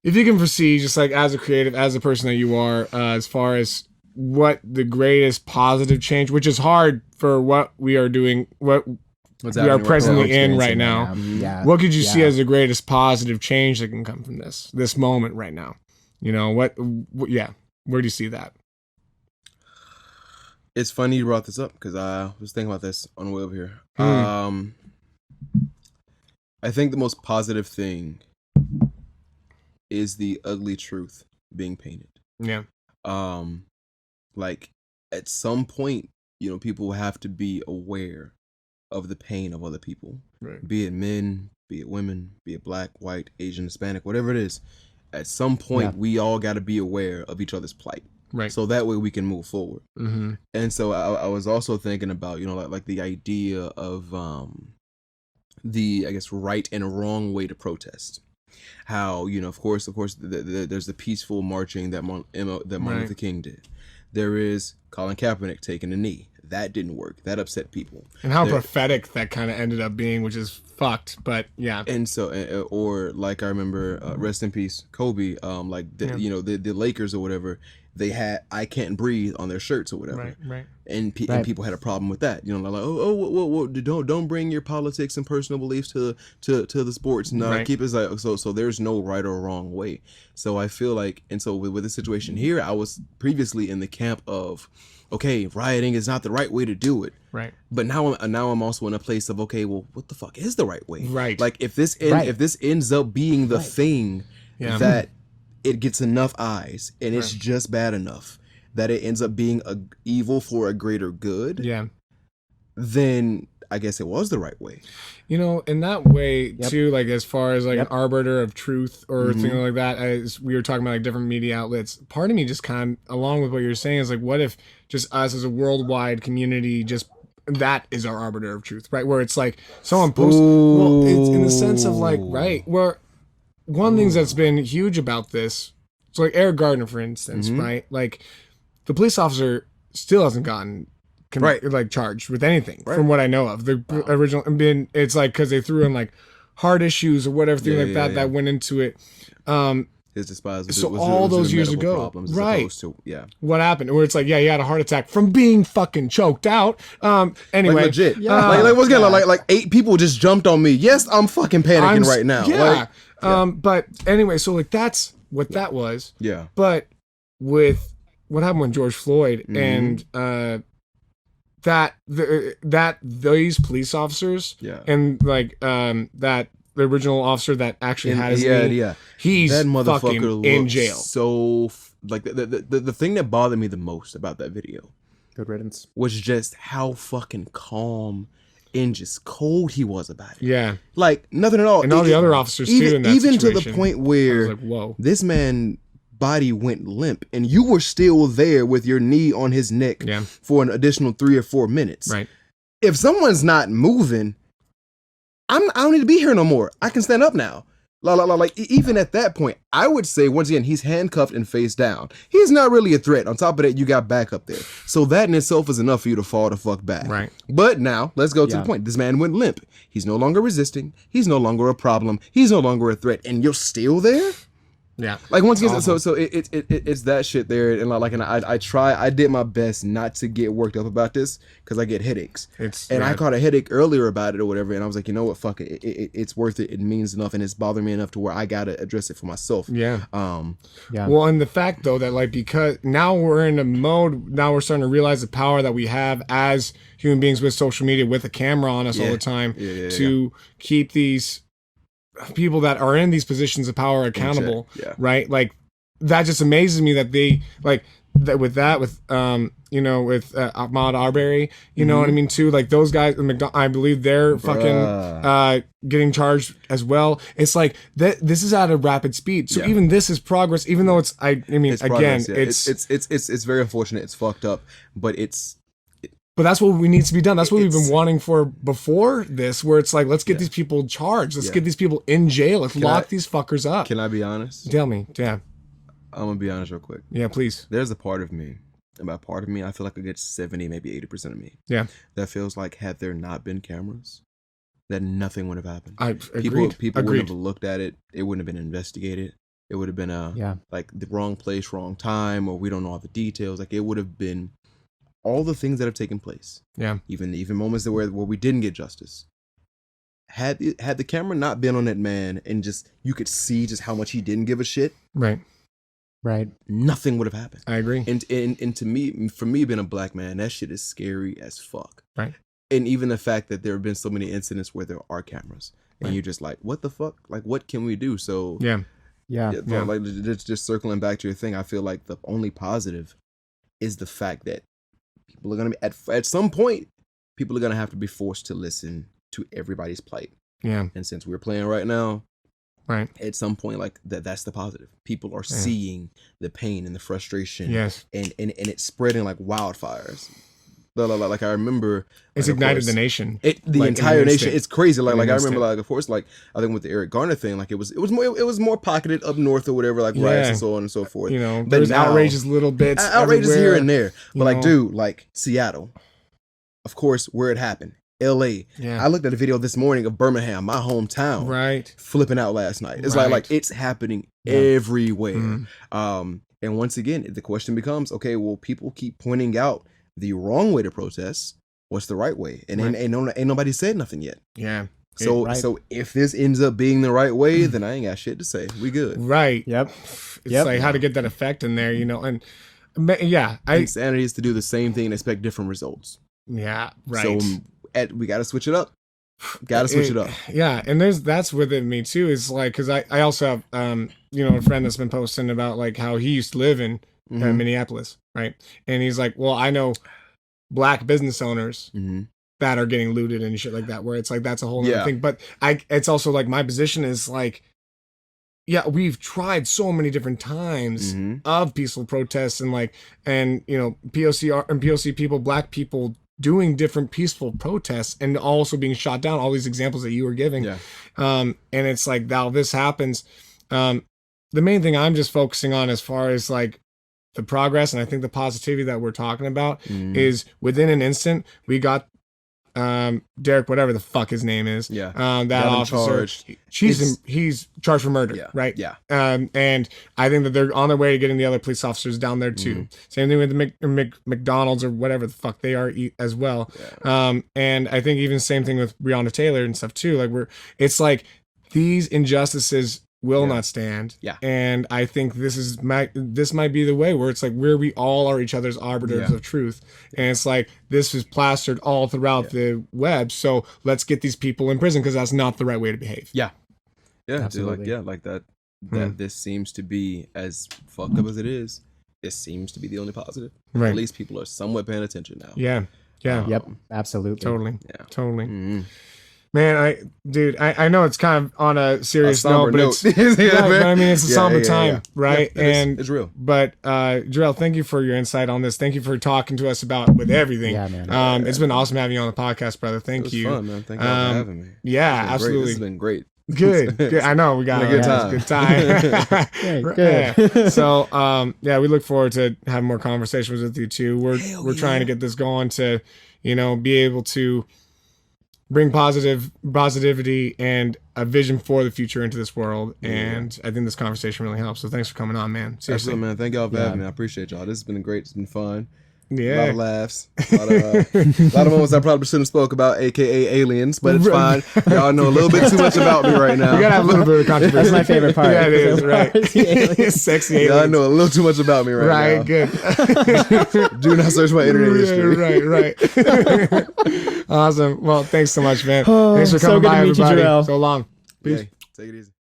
if you can foresee, just like as a creative, as a person that you are, as far as what the greatest positive change, which is hard for what we are doing, what we are presently in right now. Yeah. What could you see as the greatest positive change that can come from this moment right now? You know, where do you see that? It's funny you brought this up because I was thinking about this on the way over here. I think the most positive thing is the ugly truth being painted. Yeah. Like at some point, you know, people have to be aware of the pain of other people, right. Be it men, be it women, be it black, white, Asian, Hispanic, whatever it is. At some point, we all got to be aware of each other's plight, right? So that way we can move forward. Mm-hmm. And so I was also thinking about, you know, like the idea of the, I guess, right and wrong way to protest. How, you know, of course, there's the peaceful marching that Martin Luther King did. There is Colin Kaepernick taking a knee. That didn't work. That upset people. And how prophetic that kind of ended up being, which is fucked, but yeah. And so, or like I remember, rest in peace, Kobe, you know, the Lakers or whatever, they had "I Can't Breathe" on their shirts or whatever. Right. And people had a problem with that. You know, like, don't bring your politics and personal beliefs to the sports. No, keep it like so there's no right or wrong way. So I feel like, and so with the situation here, I was previously in the camp of, okay, rioting is not the right way to do it. Right. But now I'm also in a place of, okay, well, what the fuck is the right way? Right. Like if this ends up being the thing that it gets enough eyes and it's just bad enough that it ends up being a evil for a greater good. Yeah. Then I guess it was the right way. You know, in that way too, like as far as like an arbiter of truth or something like that, as we were talking about like different media outlets, part of me just kind of, along with what you're saying, is like, what if just us as a worldwide community, just that is our arbiter of truth, right? Where it's like someone posts, well, it's in the sense of like, right, where one of the things that's been huge about this, so like Eric Gardner, for instance, right? Like the police officer still hasn't gotten like charged with anything from what I know of. The original, it's like because they threw in like heart issues or whatever thing that went into it. His despised. So all those years ago, right? To, what happened? Where it's like, he had a heart attack from being fucking choked out. Anyway, like legit. Like 8 people just jumped on me. Yes, I'm fucking panicking right now. Yeah. But anyway, so like that's what that was. Yeah. But with what happened with George Floyd and that these police officers and like that the original officer that actually had his name, he's that motherfucker fucking in jail. So like the thing that bothered me the most about that video, good riddance, was just how fucking calm and just cold he was about it. Yeah, like nothing at all. And all the other officers too in that even situation. To the point where like, whoa, this man body went limp and you were still there with your knee on his neck for an additional 3 or 4 minutes. Right. If someone's not moving, I don't need to be here no more. I can stand up now. Like even at that point, I would say once again, he's handcuffed and face down. He's not really a threat. On top of that, you got backup there. So that in itself is enough for you to fall the fuck back. Right. But now let's go to the point. This man went limp. He's no longer resisting. He's no longer a problem. He's no longer a threat. And you're still there? Yeah, like once again, so it's that shit there, and I did my best not to get worked up about this because I get headaches, I caught a headache earlier about it or whatever, and I was like, you know what, fuck it, it's worth it. It means enough, and it's bothering me enough to where I gotta address it for myself. Yeah. Well, and the fact though that like because now we're in a mode, now we're starting to realize the power that we have as human beings with social media, with a camera on us all the time to keep these people that are in these positions of power accountable, right? Like that just amazes me that they like that with Ahmaud Arbery, you know what I mean too. Like those guys, I believe they're fucking getting charged as well. It's like this is at a rapid speed. So even this is progress, even though it's it's very unfortunate. It's fucked up, but But that's what we needs to be done. That's what we've been wanting for before this, where it's like, let's get these people charged. Let's get these people in jail. Let's lock these fuckers up. Can I be honest? Tell me. Yeah. I'm going to be honest real quick. Yeah, please. There's a part of me, and by part of me, I feel like I get 70, maybe 80% of me. Yeah. That feels like had there not been cameras, that nothing would have happened. People wouldn't have looked at it. It wouldn't have been investigated. It would have been like the wrong place, wrong time, or we don't know all the details. Like it would have been all the things that have taken place. Yeah. Even moments where we didn't get justice. Had the camera not been on that man and just you could see just how much he didn't give a shit. Right. Nothing would have happened. I agree. And to me, for me being a black man, that shit is scary as fuck. Right. And even the fact that there have been so many incidents where there are cameras and you're just like, what the fuck? Like, what can we do? So yeah. Like just circling back to your thing, I feel like the only positive is the fact that people are gonna be at some point, people are gonna have to be forced to listen to everybody's plight. Yeah. And since we're playing right now, right, at some point, like that's the positive. People are seeing the pain and the frustration. Yes. And it's spreading like wildfires. Like I remember, it's ignited the nation. The entire nation. It's crazy. Like I remember, like of course, like I think with the Eric Garner thing, like it was more pocketed up north or whatever, like riots and so on and so forth. You know, there's outrageous little bits, outrageous here and there. But like, dude, like Seattle, of course, where it happened, L.A. Yeah. I looked at a video this morning of Birmingham, my hometown, right, flipping out last night. It's like it's happening everywhere. And once again, the question becomes, okay, well, people keep pointing out the wrong way to protest. What's the right way? And ain't nobody said nothing yet. Yeah. So if this ends up being the right way, then I ain't got shit to say. We good. Right. Yep. It's like how to get that effect in there, you know. And yeah, insanity is to do the same thing and expect different results. Yeah. Right. So we got to switch it up. Switch it up. Yeah, and that's within me too. Is like because I also have a friend that's been posting about like how he used to live in Minneapolis, right? And he's like, well, I know black business owners that are getting looted and shit like that, where it's like that's a whole other thing. But it's also like my position is like, yeah, we've tried so many different times of peaceful protests and POC people, black people doing different peaceful protests and also being shot down, all these examples that you were giving. Yeah. And it's like, now this happens. The main thing I'm just focusing on as far as like the progress, and I think the positivity that we're talking about is within an instant, we got Derek, whatever the fuck his name is. Yeah. That officer. He's charged for murder, right? Yeah. And I think that they're on their way to getting the other police officers down there too. Same thing with the McDonald's or whatever the fuck they are as well. Yeah. And I think even same thing with Breonna Taylor and stuff too. Like it's like these injustices will not stand. Yeah. And I think this might be the way where it's like where we all are each other's arbiters of truth. And it's like this is plastered all throughout the web. So let's get these people in prison because that's not the right way to behave. Yeah. Yeah. Absolutely. Like that this seems to be, as fucked up as it is, this seems to be the only positive. Right. At least people are somewhat paying attention now. Yeah. Yeah. Yep. Absolutely. Totally. Yeah. Totally. Man, I know it's kind of on a serious note, but it's but I mean it's a somber time, right? And it's real. But Jerrell, thank you for your insight on this. Thank you for talking to us with everything. Yeah, man. It's been awesome having you on the podcast, brother. Thank you. Fun, man. Thank you for having me. Yeah, absolutely. This has been great. Good. I know we got a good time. Good. Yeah. So we look forward to having more conversations with you too. We're trying to get this going to, be able to bring positivity and a vision for the future into this world. And I think this conversation really helps. So thanks for coming on, man. Seriously, man. Thank y'all for having me. I appreciate y'all. This has been great. It's been fun. Yeah. A lot of laughs. A lot of moments I probably shouldn't have spoke about, aka aliens, but it's fine. Y'all know a little bit too much about me right now. You gotta have a little bit of controversy. That's my favorite part. Yeah, it is, right? Sexy aliens. Y'all know a little too much about me right now. Good. Do not search my internet history. Right. Awesome. Well, thanks so much, man. Thanks for coming by, everybody. So long. Peace. Take it easy.